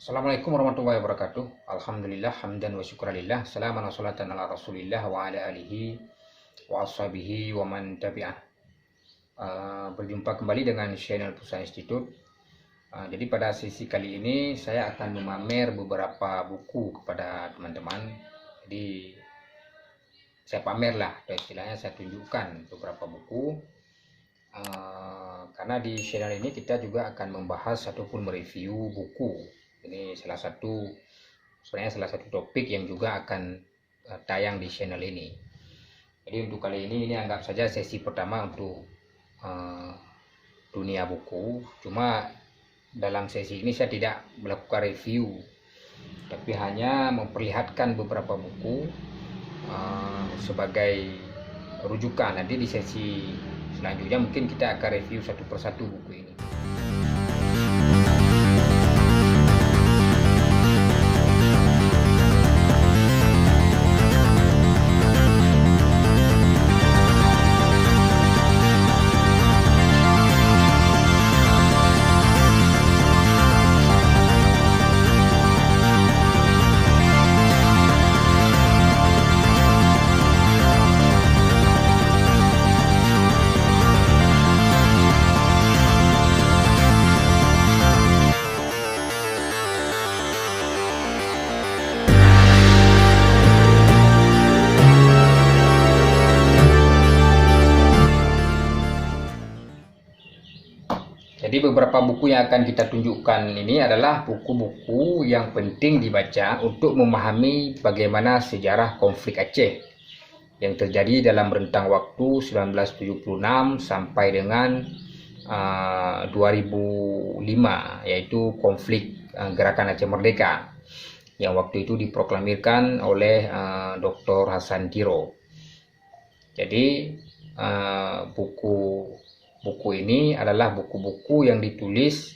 Assalamualaikum warahmatullahi wabarakatuh. Alhamdulillah hamdan wa syukralillah. Salaman wa salatan ala Rasulillah wa ala alihi wa ashabihi wa man tabi'ah. Berjumpa kembali dengan channel Pusat Institute. Jadi pada sesi kali ini saya akan memamer beberapa buku kepada teman-teman. Jadi saya pamer lah, istilahnya saya tunjukkan beberapa buku. Karena di channel ini kita juga akan membahas ataupun mereview buku. Ini sebenarnya salah satu topik yang juga akan tayang di channel ini. Jadi untuk kali ini anggap saja sesi pertama untuk dunia buku. Cuma dalam sesi ini saya tidak melakukan review, tapi hanya memperlihatkan beberapa buku sebagai rujukan. Nanti di sesi selanjutnya mungkin kita akan review satu persatu buku ini. Jadi beberapa buku yang akan kita tunjukkan ini adalah buku-buku yang penting dibaca untuk memahami bagaimana sejarah konflik Aceh yang terjadi dalam rentang waktu 1976 sampai dengan 2005, yaitu konflik Gerakan Aceh Merdeka yang waktu itu diproklamirkan oleh Dr. Hasan Tiro. Jadi buku ini adalah buku-buku yang ditulis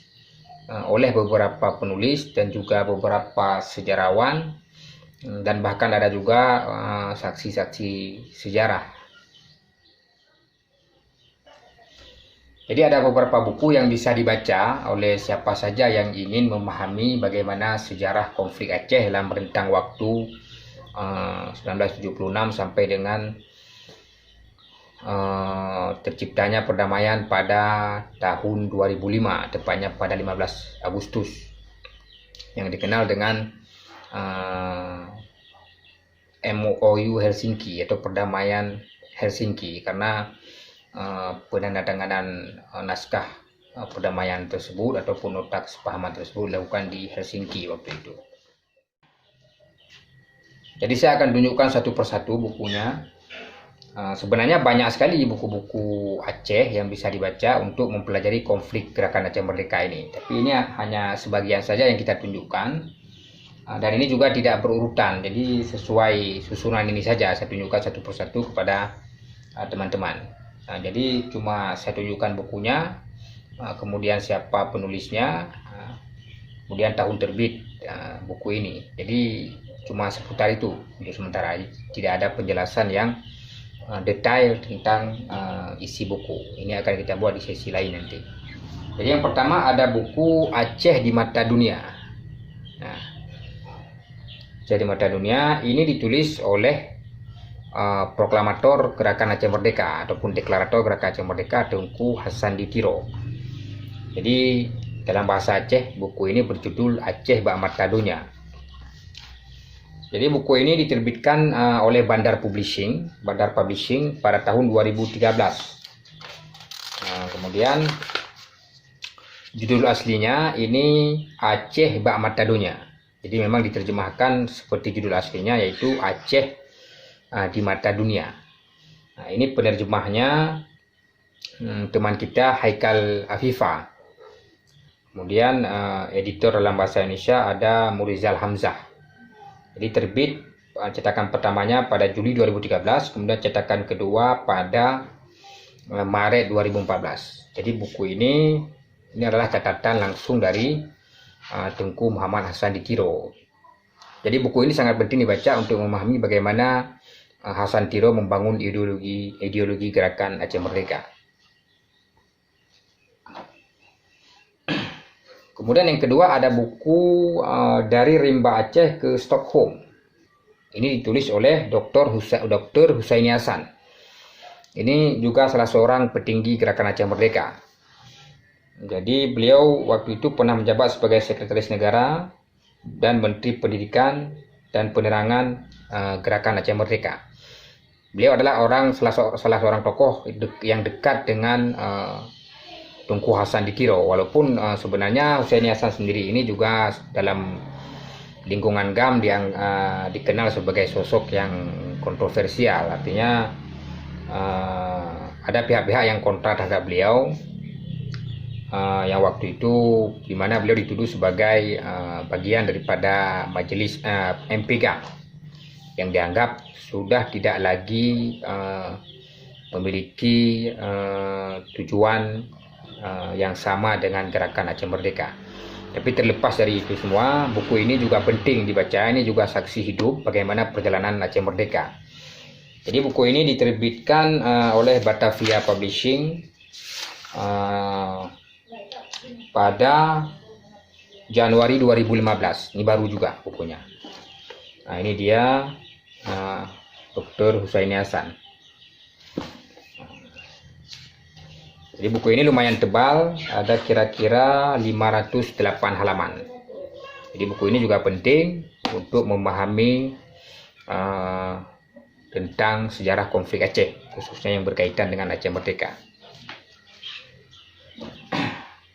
oleh beberapa penulis dan juga beberapa sejarawan, dan bahkan ada juga saksi-saksi sejarah. Jadi ada beberapa buku yang bisa dibaca oleh siapa saja yang ingin memahami bagaimana sejarah konflik Aceh dalam rentang waktu 1976 sampai dengan terciptanya perdamaian pada tahun 2005, tepatnya pada 15 Agustus, yang dikenal dengan MOU Helsinki atau perdamaian Helsinki, karena penandatanganan naskah perdamaian tersebut ataupun nota kesepahaman tersebut dilakukan di Helsinki waktu itu. Jadi saya akan tunjukkan satu persatu bukunya. Sebenarnya banyak sekali buku-buku Aceh yang bisa dibaca untuk mempelajari konflik Gerakan Aceh Merdeka ini. Tapi ini hanya sebagian saja yang kita tunjukkan. Dan ini juga tidak berurutan. Jadi sesuai susunan ini saja saya tunjukkan satu persatu kepada teman-teman. Jadi cuma saya tunjukkan bukunya, kemudian siapa penulisnya, kemudian tahun terbit buku ini. Jadi cuma seputar itu untuk sementara. Tidak ada penjelasan yang detail tentang isi buku. Ini akan kita buat di sesi lain nanti. Jadi yang pertama ada buku Aceh di Mata Dunia. Nah, Aceh di Mata Dunia ini ditulis oleh proklamator Gerakan Aceh Merdeka ataupun deklarator Gerakan Aceh Merdeka, Tengku Hasan Ditiro. Jadi dalam bahasa Aceh buku ini berjudul Aceh Bak Mata Dunia. Jadi buku ini diterbitkan oleh Bandar Publishing pada tahun 2013. Kemudian judul aslinya ini Aceh Bak Mata Dunia. Jadi memang diterjemahkan seperti judul aslinya, yaitu Aceh di Mata Dunia. Nah, ini penerjemahnya teman kita Haikal Afifa. Kemudian editor dalam bahasa Indonesia ada Murizal Hamzah. Jadi terbit cetakan pertamanya pada Juli 2013, kemudian cetakan kedua pada Maret 2014. Jadi buku ini adalah catatan langsung dari Tengku Muhammad Hasan Ditiro. Jadi buku ini sangat penting dibaca untuk memahami bagaimana Hasan Tiro membangun ideologi Gerakan Aceh Merdeka. Kemudian yang kedua ada buku Dari Rimba Aceh ke Stockholm. Ini ditulis oleh Dr. Husaini Hasan. Ini juga salah seorang petinggi Gerakan Aceh Merdeka. Jadi beliau waktu itu pernah menjabat sebagai Sekretaris Negara dan Menteri Pendidikan dan Penerangan Gerakan Aceh Merdeka. Beliau adalah salah seorang tokoh yang dekat dengan Tunku Hasan Dikiro, walaupun sebenarnya Husaini Hasan sendiri ini juga dalam lingkungan GAM yang dikenal sebagai sosok yang kontroversial. Artinya ada pihak-pihak yang kontra terhadap beliau, yang waktu itu di mana beliau dituduh sebagai bagian daripada majelis MPGAM yang dianggap sudah tidak lagi memiliki tujuan yang sama dengan Gerakan Aceh Merdeka. Tapi terlepas dari itu semua, buku ini juga penting dibaca. Ini juga saksi hidup bagaimana perjalanan Aceh Merdeka. Jadi buku ini diterbitkan oleh Batavia Publishing pada Januari 2015. Ini baru juga bukunya. Nah, ini dia Dr. Husaini Hasan. Jadi buku ini lumayan tebal, ada kira-kira 508 halaman. Jadi buku ini juga penting untuk memahami tentang sejarah konflik Aceh, khususnya yang berkaitan dengan Aceh Merdeka.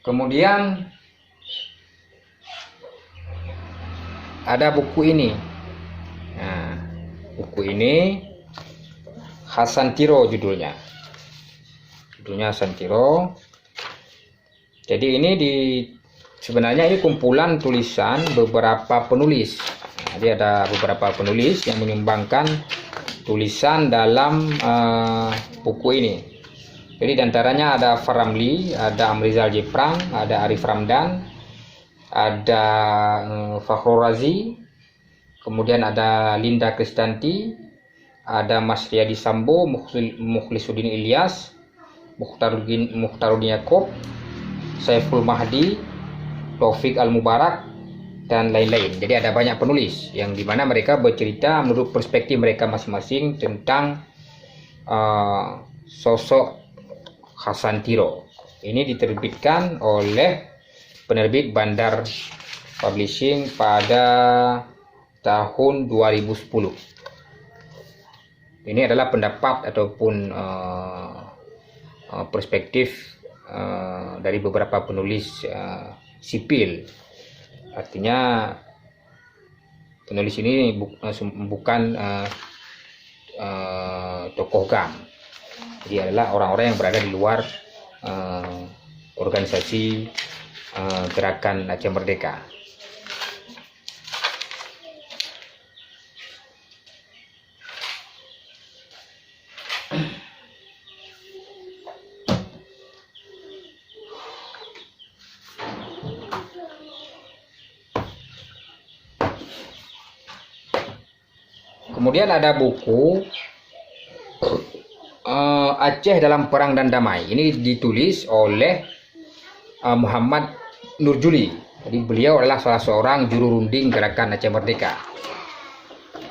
Kemudian ada buku ini. Nah, buku ini Hasan Tiro judulnya. Judulnya Hasan Tiro. Jadi ini sebenarnya ini kumpulan tulisan beberapa penulis. Jadi ada beberapa penulis yang menyumbangkan tulisan dalam buku ini. Jadi diantaranya ada Faramli, ada Amrizal Jeprang, ada Arif Ramdan, ada Fakhrul Razi, kemudian ada Linda Kristanti, ada Mas Riyadi Sambo, Mukhlisuddin Ilyas, Mukhtaruddin Yaakob, Saiful Mahdi, Taufik Al-Mubarak, dan lain-lain. Jadi ada banyak penulis yang dimana mereka bercerita menurut perspektif mereka masing-masing tentang sosok Hasan Tiro. Ini diterbitkan oleh penerbit Bandar Publishing pada tahun 2010. Ini adalah pendapat ataupun perspektif dari beberapa penulis sipil. Artinya penulis ini bukan tokoh GAM. Jadi adalah orang-orang yang berada di luar organisasi Gerakan Aceh Merdeka. Kemudian ada buku Aceh dalam Perang dan Damai. Ini ditulis oleh Muhammad Nurjuli. Jadi beliau adalah salah seorang juru runding Gerakan Aceh Merdeka.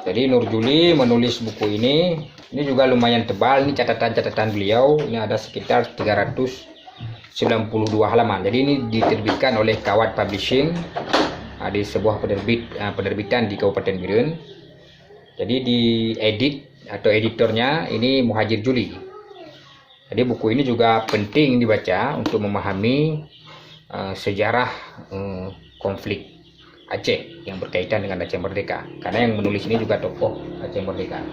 Jadi Nurjuli menulis buku ini. Ini juga lumayan tebal. Ini catatan-catatan beliau. Ini ada sekitar 392 halaman. Jadi ini diterbitkan oleh Kawat Publishing di sebuah penerbitan di Kabupaten Biren. Jadi di edit atau editornya ini Muhajir Juli. Jadi buku ini juga penting dibaca untuk memahami sejarah konflik Aceh yang berkaitan dengan Aceh Merdeka. Karena yang menulis ini juga tokoh Aceh Merdeka.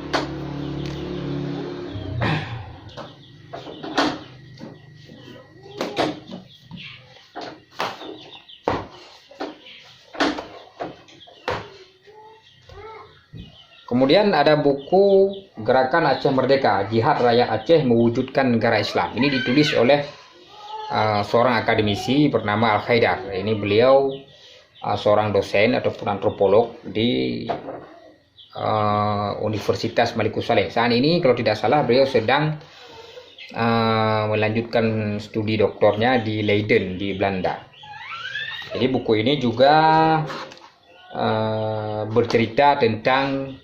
Kemudian ada buku Gerakan Aceh Merdeka, Jihad Rakyat Aceh Mewujudkan Negara Islam. Ini ditulis oleh seorang akademisi bernama Al-Khaidar. Ini beliau seorang dosen ataupun antropolog di Universitas Malikus Saleh. Saat ini kalau tidak salah beliau sedang melanjutkan studi doktornya di Leiden di Belanda. Jadi buku ini juga bercerita tentang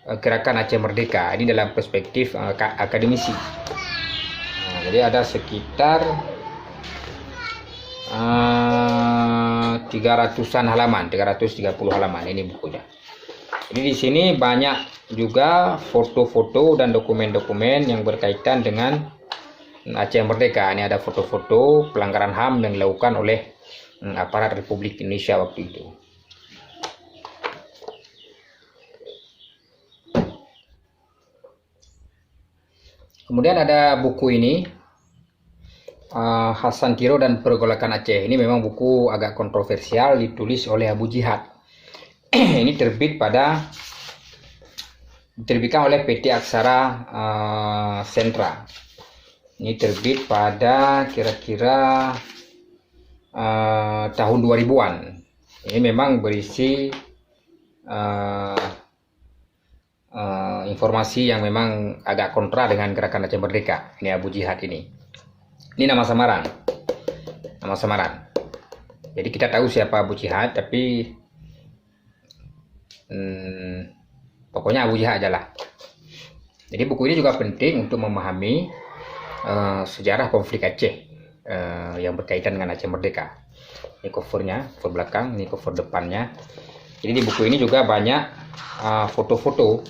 gerakan Aceh Merdeka. Ini dalam perspektif akademisi. Jadi ada sekitar 300-an halaman, 330 halaman ini bukunya. Jadi di sini banyak juga foto-foto dan dokumen-dokumen yang berkaitan dengan Aceh Merdeka. Ini ada foto-foto pelanggaran HAM yang dilakukan oleh aparat Republik Indonesia waktu itu. Kemudian ada buku ini, Hasan Tiro dan Pergolakan Aceh. Ini memang buku agak kontroversial, ditulis oleh Abu Jihad. Ini diterbitkan oleh PT Aksara Sentra. Ini terbit pada kira-kira tahun 2000-an. Ini memang berisi informasi yang memang agak kontra dengan gerakan Aceh Merdeka. Ini Abu Jihad ini. Ini nama samaran. Jadi kita tahu siapa Abu Jihad, tapi pokoknya Abu Jihad aja lah. Jadi buku ini juga penting untuk memahami sejarah konflik Aceh yang berkaitan dengan Aceh Merdeka. Ini covernya, cover belakang, ini cover depannya. Jadi di buku ini juga banyak foto-foto.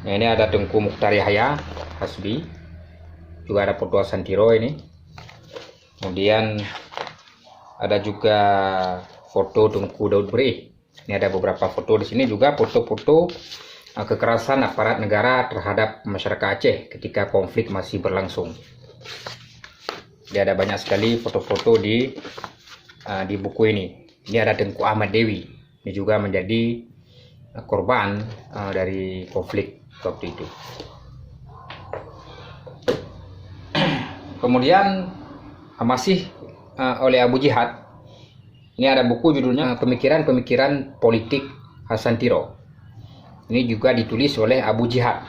Ini ada Tengku Mukhtar Yahya Hasbi, juga ada foto Hasan Tiro ini. Kemudian ada juga foto Tengku Daud Beri. Ini ada beberapa foto di sini, juga foto-foto kekerasan aparat negara terhadap masyarakat Aceh ketika konflik masih berlangsung. Jadi ada banyak sekali foto-foto di buku ini. Ini ada Tengku Ahmad Dewi. Ini juga menjadi korban dari konflik waktu itu. Kemudian masih oleh Abu Jihad. Ini ada buku judulnya Pemikiran-Pemikiran Politik Hasan Tiro. Ini juga ditulis oleh Abu Jihad.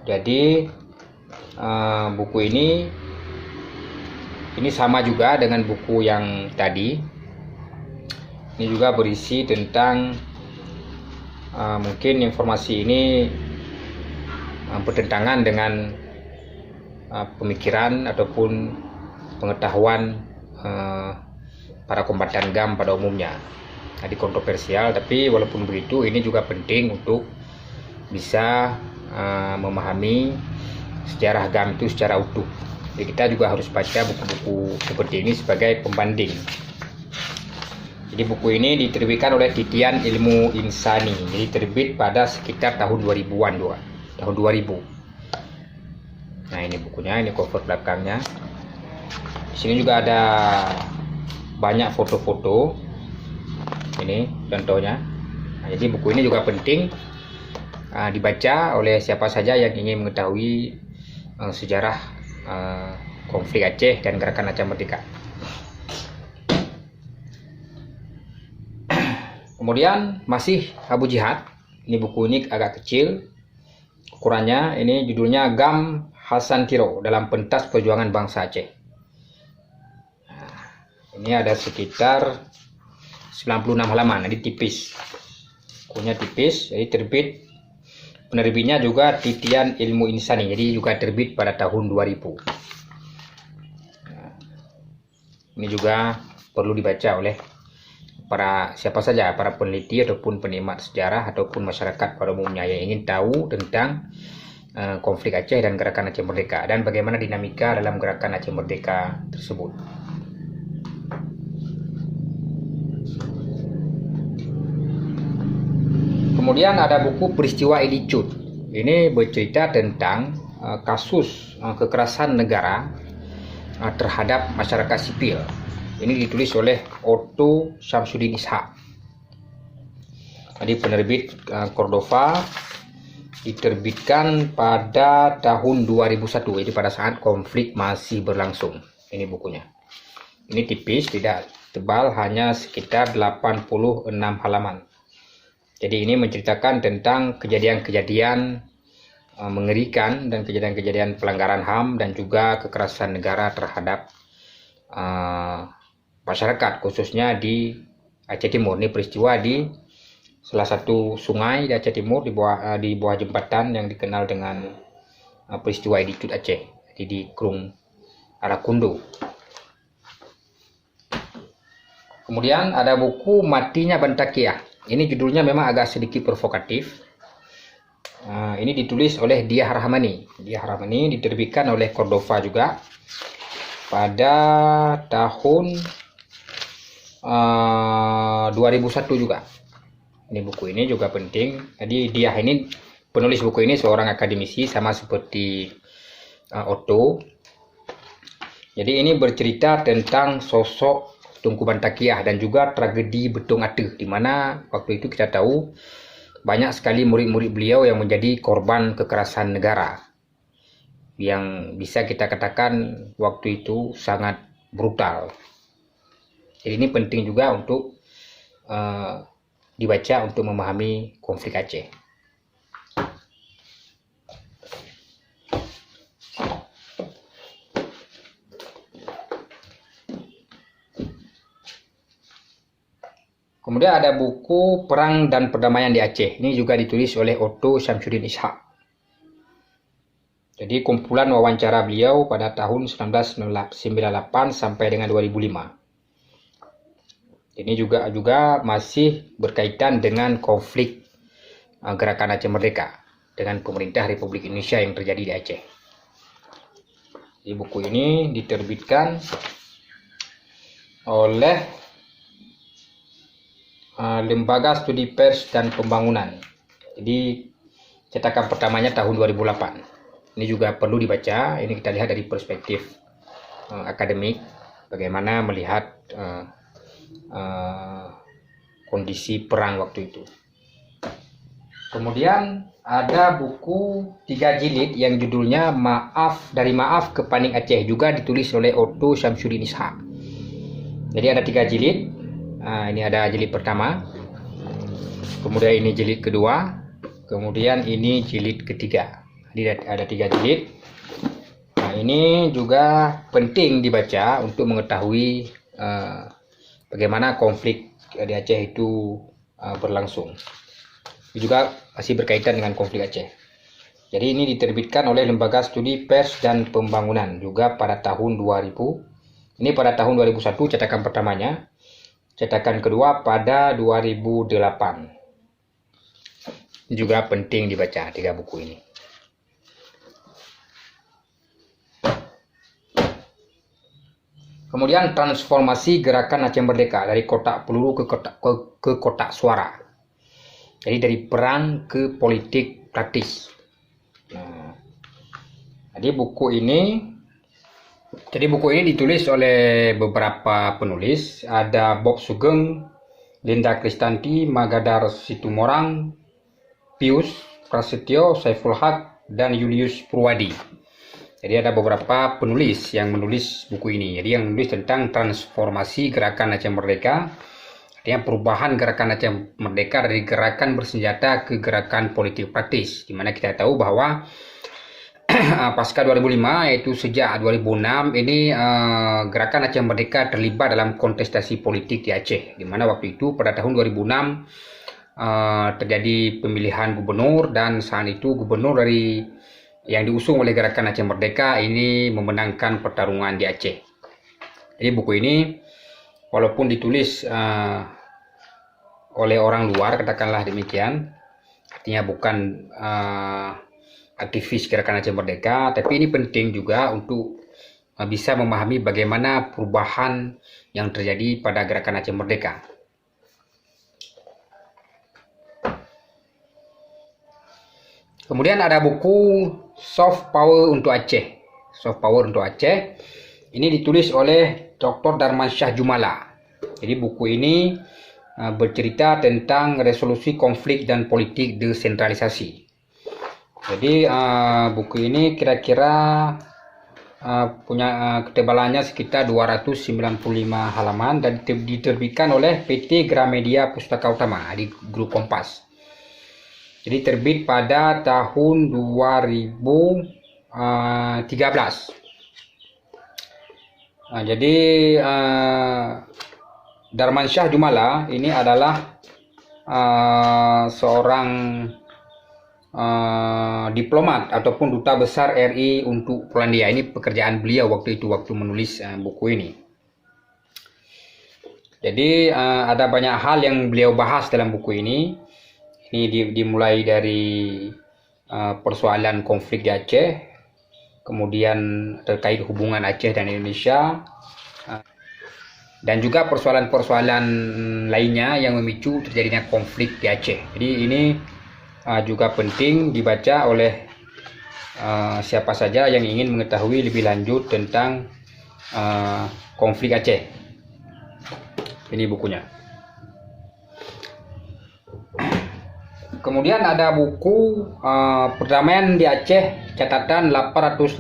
Jadi buku ini sama juga dengan buku yang tadi. Ini juga berisi tentang mungkin informasi ini bertentangan dengan pemikiran ataupun pengetahuan para kombatan GAM pada umumnya. Jadi kontroversial, tapi walaupun begitu ini juga penting untuk bisa memahami sejarah GAM itu secara utuh. Jadi kita juga harus baca buku-buku seperti ini sebagai pembanding. Jadi buku ini diterbitkan oleh Titian Ilmu Insani. Jadi terbit pada sekitar tahun 2000-an juga. Tahun 2000. Nah, ini bukunya, ini cover belakangnya. Di sini juga ada banyak foto-foto. Ini contohnya. Nah, jadi buku ini juga penting dibaca oleh siapa saja yang ingin mengetahui sejarah konflik Aceh dan gerakan Aceh Merdeka. Kemudian masih Abu Jihad. Ini buku ini agak kecil ukurannya. Ini judulnya GAM Hasan Tiro dalam Pentas Perjuangan Bangsa Aceh. Nah, ini ada sekitar 96 halaman. Jadi tipis. Bukunya tipis. Jadi terbit. Penerbitnya juga Titian Ilmu Insani. Jadi juga terbit pada tahun 2000. Nah, ini juga perlu dibaca oleh siapa saja, para peneliti ataupun penikmat sejarah ataupun masyarakat pada umumnya yang ingin tahu tentang konflik Aceh dan gerakan Aceh Merdeka dan bagaimana dinamika dalam gerakan Aceh Merdeka tersebut. Kemudian ada buku Peristiwa Edi Cut. Ini bercerita tentang kasus kekerasan negara terhadap masyarakat sipil. Ini ditulis oleh Otto Syamsuddin Ishak. Jadi penerbit Cordova, diterbitkan pada tahun 2001. Jadi pada saat konflik masih berlangsung. Ini bukunya. Ini tipis, tidak tebal, hanya sekitar 86 halaman. Jadi ini menceritakan tentang kejadian-kejadian mengerikan dan kejadian-kejadian pelanggaran HAM dan juga kekerasan negara terhadap masyarakat, khususnya di Aceh Timur. Ini peristiwa di salah satu sungai di Aceh Timur, di bawah jembatan yang dikenal dengan peristiwa Editut Aceh, di Krung Arakundo. Kemudian ada buku Matinya Bantakiah. Ini judulnya memang agak sedikit provokatif. Ini ditulis oleh Diah Rahmani. Diah Rahmani diterbitkan oleh Cordova juga pada tahun 2001 juga. Ini buku ini juga penting. Jadi Diah ini, penulis buku ini seorang akademisi sama seperti Otto. Jadi ini bercerita tentang sosok Tunku Bantakiah dan juga tragedi Betung Ate, di mana waktu itu kita tahu banyak sekali murid-murid beliau yang menjadi korban kekerasan negara, yang bisa kita katakan waktu itu sangat brutal. Jadi ini penting juga untuk dibaca untuk memahami konflik Aceh. Kemudian ada buku Perang dan Perdamaian di Aceh. Ini juga ditulis oleh Otto Syamsuddin Ishak. Jadi kumpulan wawancara beliau pada tahun 1998 sampai dengan 2005. Ini juga masih berkaitan dengan konflik Gerakan Aceh Merdeka dengan pemerintah Republik Indonesia yang terjadi di Aceh. Jadi buku ini diterbitkan oleh Lembaga Studi Pers dan Pembangunan. Jadi cetakan pertamanya tahun 2008. Ini juga perlu dibaca. Ini kita lihat dari perspektif akademik, bagaimana melihat kondisi perang waktu itu. Kemudian ada buku 3 jilid yang judulnya Dari Maaf ke Paning Aceh, juga ditulis oleh Otto Syamsuddin Ishak. Jadi ada 3 jilid. Ini ada jilid pertama, kemudian ini jilid kedua, kemudian ini jilid ketiga. Jadi ada 3 jilid. Ini juga penting dibaca untuk mengetahui bagaimana konflik di Aceh itu berlangsung. Ini juga masih berkaitan dengan konflik Aceh. Jadi ini diterbitkan oleh Lembaga Studi Pers dan Pembangunan juga pada tahun 2000. Ini pada tahun 2001 cetakan pertamanya. Cetakan kedua pada 2008. Ini juga penting dibaca 3 buku ini. Kemudian transformasi Gerakan Aceh Merdeka dari kotak peluru ke kotak suara. Jadi dari perang ke politik praktis. Jadi buku ini ditulis oleh beberapa penulis. Ada Bob Sugeng, Linda Kristanti, Magadar Situmorang, Pius Prasetyo, Saiful Haq, dan Julius Purwadi. Jadi ada beberapa penulis yang menulis buku ini. Jadi yang menulis tentang transformasi Gerakan Aceh Merdeka, artinya perubahan Gerakan Aceh Merdeka dari gerakan bersenjata ke gerakan politik praktis, di mana kita tahu bahwa pasca 2005, yaitu sejak 2006 ini Gerakan Aceh Merdeka terlibat dalam kontestasi politik di Aceh, di mana waktu itu pada tahun 2006 terjadi pemilihan gubernur, dan saat itu gubernur yang diusung oleh Gerakan Aceh Merdeka ini memenangkan pertarungan di Aceh. Jadi buku ini walaupun ditulis oleh orang luar, katakanlah demikian, artinya bukan aktivis Gerakan Aceh Merdeka, tapi ini penting juga untuk bisa memahami bagaimana perubahan yang terjadi pada Gerakan Aceh Merdeka. Kemudian ada buku Soft Power untuk Aceh. Soft Power untuk Aceh. Ini ditulis oleh Dr. Darmansyah Jumala. Jadi buku ini bercerita tentang resolusi konflik dan politik desentralisasi. Jadi buku ini kira-kira punya ketebalannya sekitar 295 halaman dan diterbitkan oleh PT Gramedia Pustaka Utama di Grup Kompas. Jadi terbit pada tahun 2013. Jadi Darmansyah Jumala ini adalah seorang diplomat ataupun duta besar RI untuk Polandia. Ini pekerjaan beliau waktu menulis buku ini. Jadi ada banyak hal yang beliau bahas dalam buku ini. Ini dimulai dari persoalan konflik di Aceh, kemudian terkait hubungan Aceh dan Indonesia, dan juga persoalan-persoalan lainnya yang memicu terjadinya konflik di Aceh. Jadi ini juga penting dibaca oleh siapa saja yang ingin mengetahui lebih lanjut tentang konflik Aceh. Ini bukunya. Kemudian ada buku Perdamaian di Aceh, catatan 880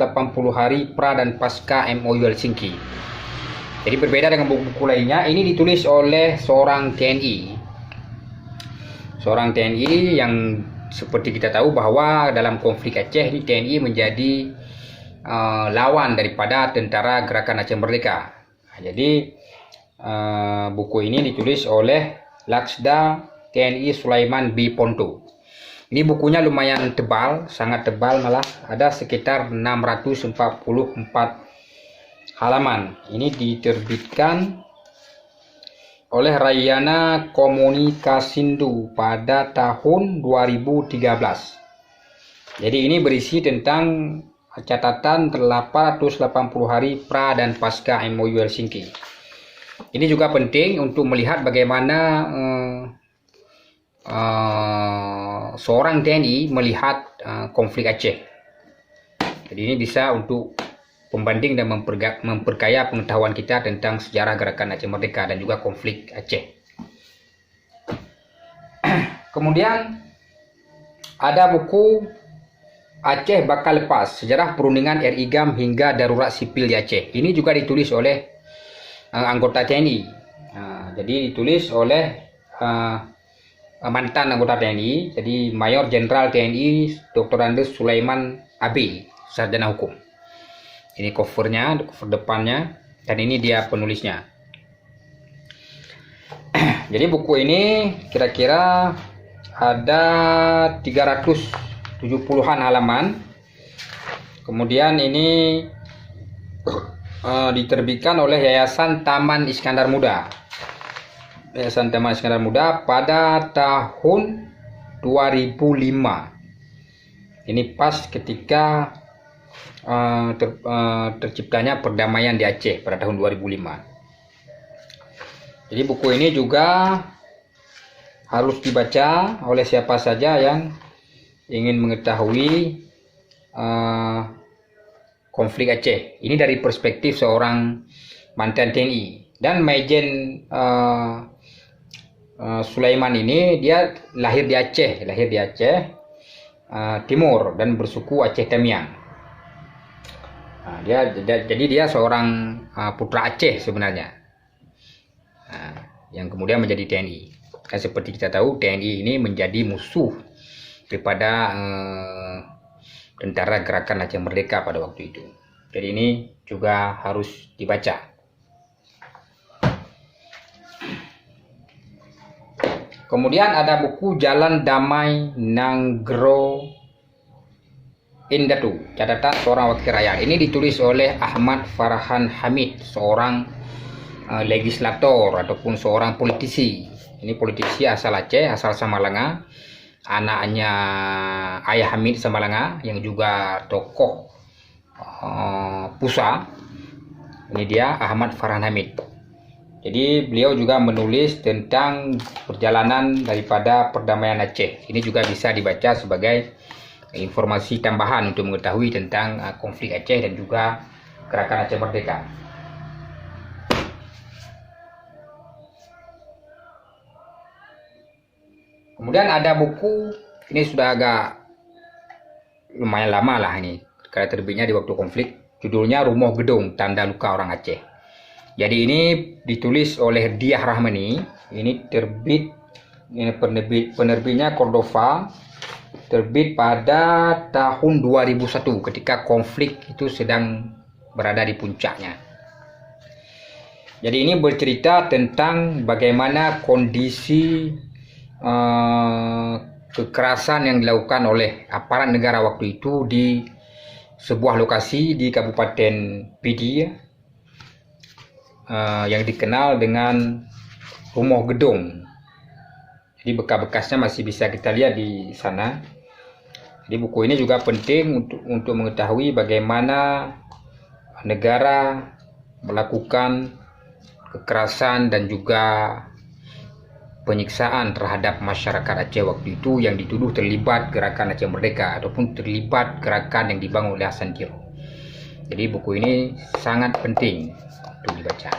hari pra dan pasca MOU Helsinki. Jadi berbeda dengan buku-buku lainnya, ini ditulis oleh seorang TNI. Seorang TNI yang seperti kita tahu bahwa dalam konflik Aceh ini TNI menjadi lawan daripada tentara Gerakan Aceh Merdeka. Jadi buku ini ditulis oleh Laksda TNI Sulaiman B. Ponto. Ini bukunya lumayan tebal, sangat tebal malah, ada sekitar 644 halaman. Ini diterbitkan oleh Rayana Komunikasindo pada tahun 2013. Jadi ini berisi tentang catatan 880 hari pra dan pasca MOU Helsinki. Ini juga penting untuk melihat bagaimana seorang TNI melihat konflik Aceh. Jadi ini bisa untuk pembanding dan memperkaya pengetahuan kita tentang sejarah Gerakan Aceh Merdeka dan juga konflik Aceh. Kemudian ada buku Aceh Bakal Lepas, Sejarah Perundingan RIGAM hingga Darurat Sipil di Aceh. Ini juga ditulis oleh anggota TNI. Jadi ditulis oleh mantan anggota TNI, jadi Mayor Jenderal TNI Dr. Andes Sulaiman AB, sarjana hukum. Ini covernya, cover depannya, dan ini dia penulisnya. Jadi buku ini kira-kira ada 370-an halaman. Kemudian ini diterbitkan oleh Yayasan Taman Iskandar Muda. Yayasan Taman Iskandar Muda pada tahun 2005. Ini pas ketika terciptanya perdamaian di Aceh pada tahun 2005. Jadi buku ini juga harus dibaca oleh siapa saja yang ingin mengetahui konflik Aceh. Ini dari perspektif seorang mantan TNI. Dan Maijen Sulaiman ini dia lahir di Aceh Timur dan bersuku Aceh Tamiang. Jadi dia seorang putra Aceh sebenarnya, yang kemudian menjadi TNI. Kan seperti kita tahu TNI ini menjadi musuh daripada tentara Gerakan Aceh Merdeka pada waktu itu. Jadi ini juga harus dibaca. Kemudian ada buku Jalan Damai Nanggro Indatu, catatan seorang wakil rakyat. Ini ditulis oleh Ahmad Farhan Hamid, seorang legislator ataupun seorang politisi. Ini politisi asal Aceh, asal Samalanga, anaknya Ayah Hamid Samalanga yang juga tokoh Pusa. Ini dia Ahmad Farhan Hamid. Jadi beliau juga menulis tentang perjalanan daripada perdamaian Aceh. Ini juga bisa dibaca sebagai informasi tambahan untuk mengetahui tentang konflik Aceh dan juga Gerakan Aceh Merdeka. Kemudian ada buku, ini sudah agak lumayan lama lah ini, karena terbitnya di waktu konflik. Judulnya Rumoh Gedung, Tanda Luka Orang Aceh. Jadi ini ditulis oleh Diah Rahmani. Ini terbit, ini penerbitnya Cordova terbit pada tahun 2001 ketika konflik itu sedang berada di puncaknya. Jadi ini bercerita tentang bagaimana kondisi kekerasan yang dilakukan oleh aparat negara waktu itu di sebuah lokasi di Kabupaten Pidi yang dikenal dengan Rumah Gedung. Jadi bekas-bekasnya masih bisa kita lihat di sana. Jadi buku ini juga penting untuk mengetahui bagaimana negara melakukan kekerasan dan juga penyiksaan terhadap masyarakat Aceh waktu itu yang dituduh terlibat gerakan Aceh Merdeka ataupun terlibat gerakan yang dibangun oleh Hasan Tiro. Jadi buku ini sangat penting untuk dibaca.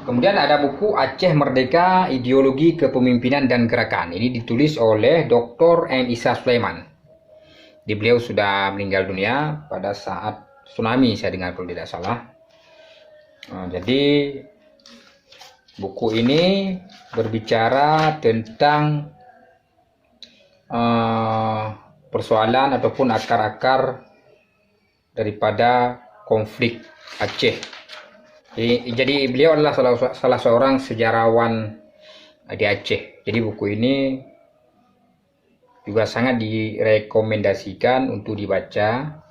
Kemudian ada buku Aceh Merdeka, Ideologi Kepemimpinan dan Gerakan. Ini ditulis oleh Dr. M. Isa Sulaiman. Beliau sudah meninggal dunia pada saat tsunami, saya dengar kalau tidak salah. Jadi buku ini berbicara tentang persoalan ataupun akar-akar daripada konflik Aceh. Jadi beliau adalah salah seorang sejarawan di Aceh. Jadi buku ini juga sangat direkomendasikan untuk dibaca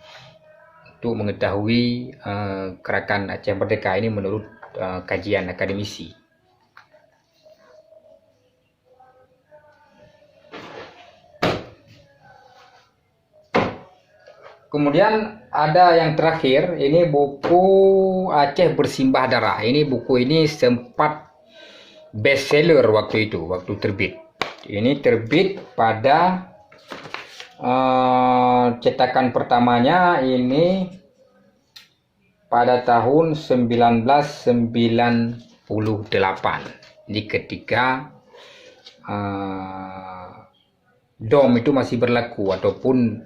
untuk mengetahui gerakan Aceh Merdeka ini menurut kajian akademisi. Kemudian ada yang terakhir, ini buku Aceh Bersimbah Darah. Ini buku ini sempat bestseller waktu itu, waktu terbit. Ini terbit pada cetakan pertamanya ini pada tahun 1998. Ini ketika DOM itu masih berlaku ataupun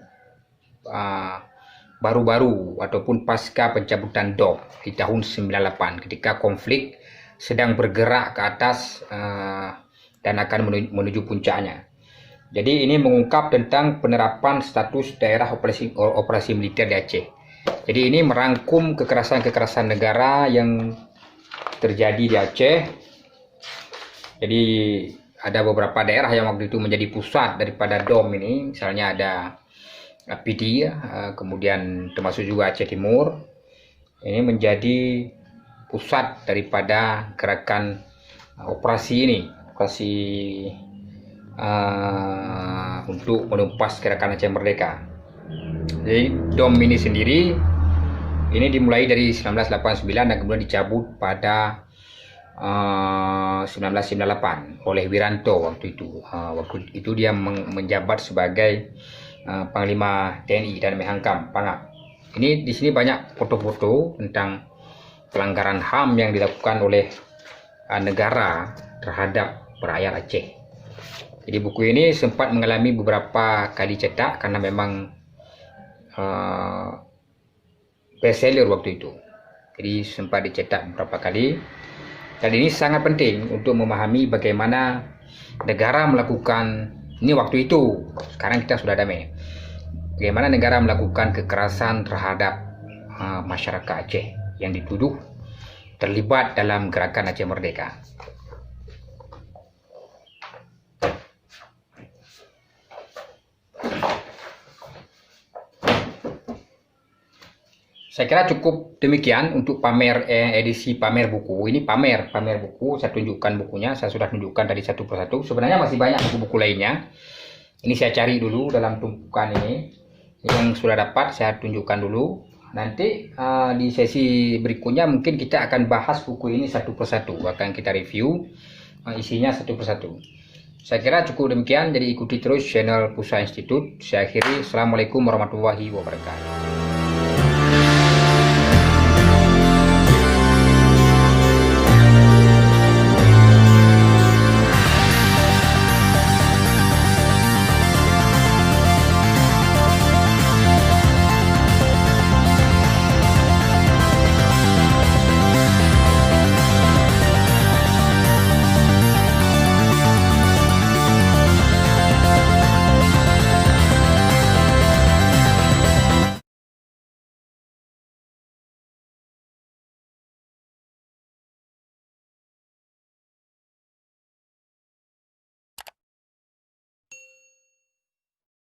baru-baru ataupun pasca pencabutan DOM di tahun 98 ketika konflik sedang bergerak ke atas dan akan menuju puncaknya. Jadi ini mengungkap tentang penerapan status daerah operasi militer di Aceh. Jadi ini merangkum kekerasan-kekerasan negara yang terjadi di Aceh. Jadi ada beberapa daerah yang waktu itu menjadi pusat daripada DOM ini, misalnya ada Pidi, kemudian termasuk juga Aceh Timur. Ini menjadi pusat daripada gerakan operasi ini, operasi untuk menumpas gerakan Aceh Merdeka. Jadi DOM ini sendiri ini dimulai dari 1989 dan kemudian dicabut pada 1998 oleh Wiranto waktu itu. Waktu itu dia menjabat sebagai Panglima TNI dan Menhankam Pangap. Ini di sini banyak foto-foto tentang pelanggaran HAM yang dilakukan oleh negara terhadap rakyat Aceh. Jadi buku ini sempat mengalami beberapa kali cetak karena memang bestseller waktu itu. Jadi sempat dicetak beberapa kali. Dan ini sangat penting untuk memahami bagaimana negara melakukan ini waktu itu. Sekarang kita sudah damai. Bagaimana negara melakukan kekerasan terhadap masyarakat Aceh yang dituduh terlibat dalam gerakan Aceh Merdeka. Saya kira cukup demikian untuk pamer edisi pamer buku. Ini pamer buku, saya tunjukkan bukunya, saya sudah tunjukkan tadi satu persatu. Sebenarnya masih banyak buku-buku lainnya. Ini saya cari dulu dalam tumpukan ini. Yang sudah dapat saya tunjukkan dulu. Nanti di sesi berikutnya mungkin kita akan bahas buku ini satu persatu. Akan kita review isinya satu persatu. Saya kira cukup demikian. Jadi ikuti terus channel Pusa Institute. Saya akhiri. Assalamualaikum warahmatullahi wabarakatuh.